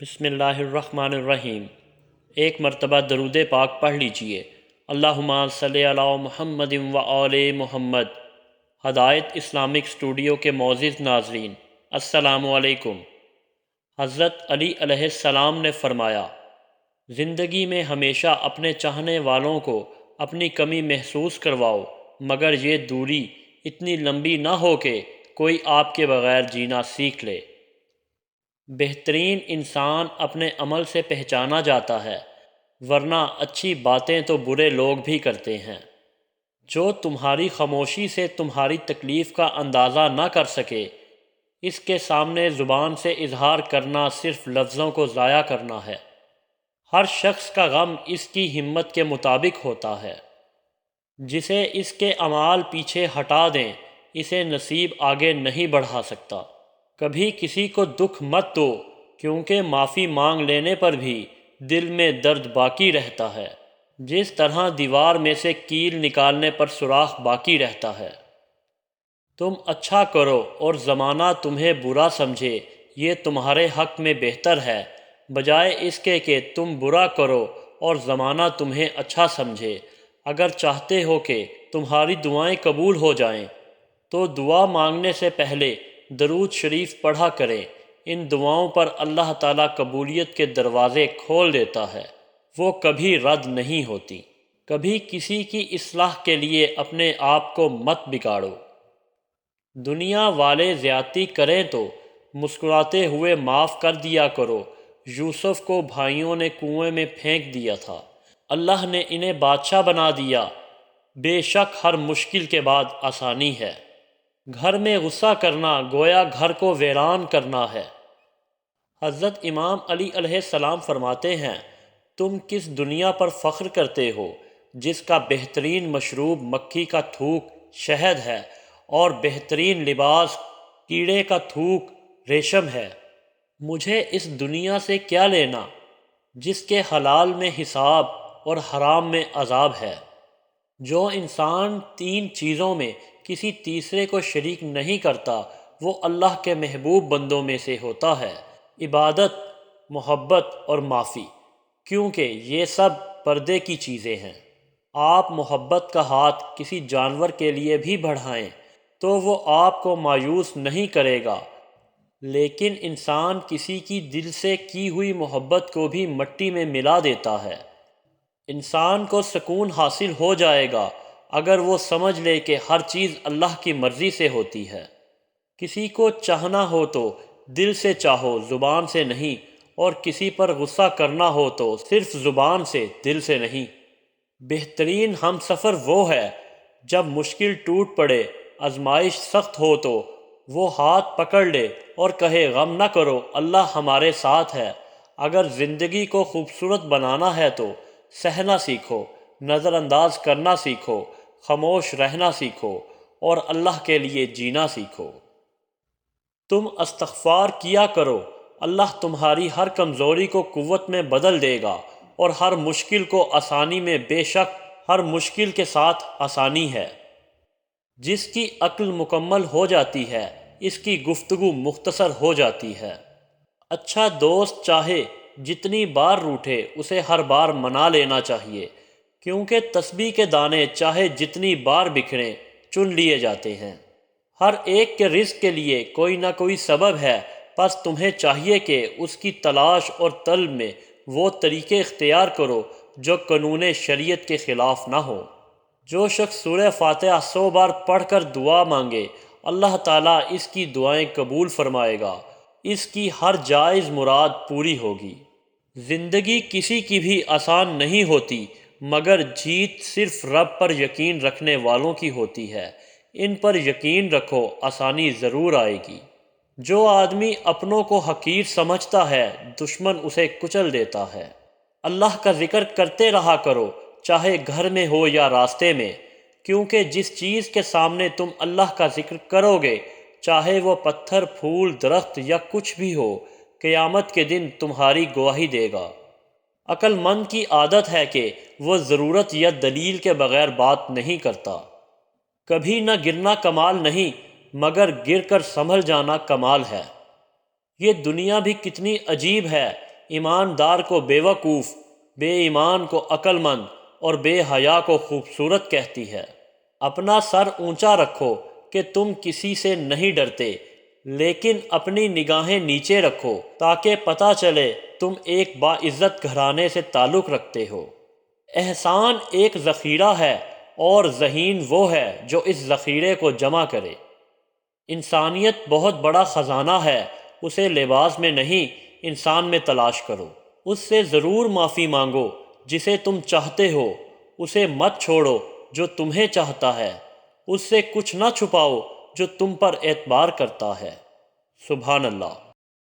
بسم اللہ الرحمن الرحیم۔ ایک مرتبہ درود پاک پڑھ لیجئے۔ اللہم صلی علی محمد و آل محمد۔ ہدایت اسلامک اسٹوڈیو کے معزز ناظرین، السلام علیکم۔ حضرت علی علیہ السلام نے فرمایا، زندگی میں ہمیشہ اپنے چاہنے والوں کو اپنی کمی محسوس کرواؤ، مگر یہ دوری اتنی لمبی نہ ہو کہ کوئی آپ کے بغیر جینا سیکھ لے۔ بہترین انسان اپنے عمل سے پہچانا جاتا ہے، ورنہ اچھی باتیں تو برے لوگ بھی کرتے ہیں۔ جو تمہاری خاموشی سے تمہاری تکلیف کا اندازہ نہ کر سکے، اس کے سامنے زبان سے اظہار کرنا صرف لفظوں کو ضائع کرنا ہے۔ ہر شخص کا غم اس کی ہمت کے مطابق ہوتا ہے۔ جسے اس کے اعمال پیچھے ہٹا دیں، اسے نصیب آگے نہیں بڑھا سکتا۔ کبھی کسی کو دکھ مت دو، کیونکہ معافی مانگ لینے پر بھی دل میں درد باقی رہتا ہے، جس طرح دیوار میں سے کیل نکالنے پر سوراخ باقی رہتا ہے۔ تم اچھا کرو اور زمانہ تمہیں برا سمجھے، یہ تمہارے حق میں بہتر ہے، بجائے اس کے کہ تم برا کرو اور زمانہ تمہیں اچھا سمجھے۔ اگر چاہتے ہو کہ تمہاری دعائیں قبول ہو جائیں، تو دعا مانگنے سے پہلے درود شریف پڑھا کریں۔ ان دعاؤں پر اللہ تعالیٰ قبولیت کے دروازے کھول دیتا ہے، وہ کبھی رد نہیں ہوتی۔ کبھی کسی کی اصلاح کے لیے اپنے آپ کو مت بگاڑو۔ دنیا والے زیادتی کریں تو مسکراتے ہوئے معاف کر دیا کرو۔ یوسف کو بھائیوں نے کنویں میں پھینک دیا تھا، اللہ نے انہیں بادشاہ بنا دیا۔ بے شک ہر مشکل کے بعد آسانی ہے۔ گھر میں غصہ کرنا گویا گھر کو ویران کرنا ہے۔ حضرت امام علی علیہ السلام فرماتے ہیں، تم کس دنیا پر فخر کرتے ہو جس کا بہترین مشروب مکھی کا تھوک شہد ہے اور بہترین لباس کیڑے کا تھوک ریشم ہے؟ مجھے اس دنیا سے کیا لینا جس کے حلال میں حساب اور حرام میں عذاب ہے۔ جو انسان تین چیزوں میں کسی تیسرے کو شریک نہیں کرتا، وہ اللہ کے محبوب بندوں میں سے ہوتا ہے۔ عبادت، محبت اور معافی، کیونکہ یہ سب پردے کی چیزیں ہیں۔ آپ محبت کا ہاتھ کسی جانور کے لیے بھی بڑھائیں تو وہ آپ کو مایوس نہیں کرے گا، لیکن انسان کسی کی دل سے کی ہوئی محبت کو بھی مٹی میں ملا دیتا ہے۔ انسان کو سکون حاصل ہو جائے گا اگر وہ سمجھ لے کہ ہر چیز اللہ کی مرضی سے ہوتی ہے۔ کسی کو چاہنا ہو تو دل سے چاہو، زبان سے نہیں، اور کسی پر غصہ کرنا ہو تو صرف زبان سے، دل سے نہیں۔ بہترین ہم سفر وہ ہے جب مشکل ٹوٹ پڑے، آزمائش سخت ہو تو وہ ہاتھ پکڑ لے اور کہے غم نہ کرو، اللہ ہمارے ساتھ ہے۔ اگر زندگی کو خوبصورت بنانا ہے تو سہنا سیکھو، نظر انداز کرنا سیکھو، خاموش رہنا سیکھو اور اللہ کے لیے جینا سیکھو۔ تم استغفار کیا کرو، اللہ تمہاری ہر کمزوری کو قوت میں بدل دے گا اور ہر مشکل کو آسانی میں۔ بے شک ہر مشکل کے ساتھ آسانی ہے۔ جس کی عقل مکمل ہو جاتی ہے، اس کی گفتگو مختصر ہو جاتی ہے۔ اچھا دوست چاہے جتنی بار روٹھے، اسے ہر بار منا لینا چاہیے، کیونکہ تسبیح کے دانے چاہے جتنی بار بکھریں، چن لیے جاتے ہیں۔ ہر ایک کے رزق کے لیے کوئی نہ کوئی سبب ہے، پس تمہیں چاہیے کہ اس کی تلاش اور طلب میں وہ طریقے اختیار کرو جو قانون شریعت کے خلاف نہ ہو۔ جو شخص سورہ فاتحہ 100 بار پڑھ کر دعا مانگے، اللہ تعالیٰ اس کی دعائیں قبول فرمائے گا، اس کی ہر جائز مراد پوری ہوگی۔ زندگی کسی کی بھی آسان نہیں ہوتی، مگر جیت صرف رب پر یقین رکھنے والوں کی ہوتی ہے۔ ان پر یقین رکھو، آسانی ضرور آئے گی۔ جو آدمی اپنوں کو حقیر سمجھتا ہے، دشمن اسے کچل دیتا ہے۔ اللہ کا ذکر کرتے رہا کرو، چاہے گھر میں ہو یا راستے میں، کیونکہ جس چیز کے سامنے تم اللہ کا ذکر کرو گے، چاہے وہ پتھر، پھول، درخت یا کچھ بھی ہو، قیامت کے دن تمہاری گواہی دے گا۔ عقل مند کی عادت ہے کہ وہ ضرورت یا دلیل کے بغیر بات نہیں کرتا۔ کبھی نہ گرنا کمال نہیں، مگر گر کر سنبھل جانا کمال ہے۔ یہ دنیا بھی کتنی عجیب ہے، ایماندار کو بے وقوف، بے ایمان کو عقل مند اور بے حیا کو خوبصورت کہتی ہے۔ اپنا سر اونچا رکھو کہ تم کسی سے نہیں ڈرتے، لیکن اپنی نگاہیں نیچے رکھو تاکہ پتہ چلے تم ایک باعزت گھرانے سے تعلق رکھتے ہو۔ احسان ایک ذخیرہ ہے اور ذہین وہ ہے جو اس ذخیرے کو جمع کرے۔ انسانیت بہت بڑا خزانہ ہے، اسے لباس میں نہیں انسان میں تلاش کرو۔ اس سے ضرور معافی مانگو جسے تم چاہتے ہو، اسے مت چھوڑو جو تمہیں چاہتا ہے، اس سے کچھ نہ چھپاؤ جو تم پر اعتبار کرتا ہے۔ سبحان اللہ۔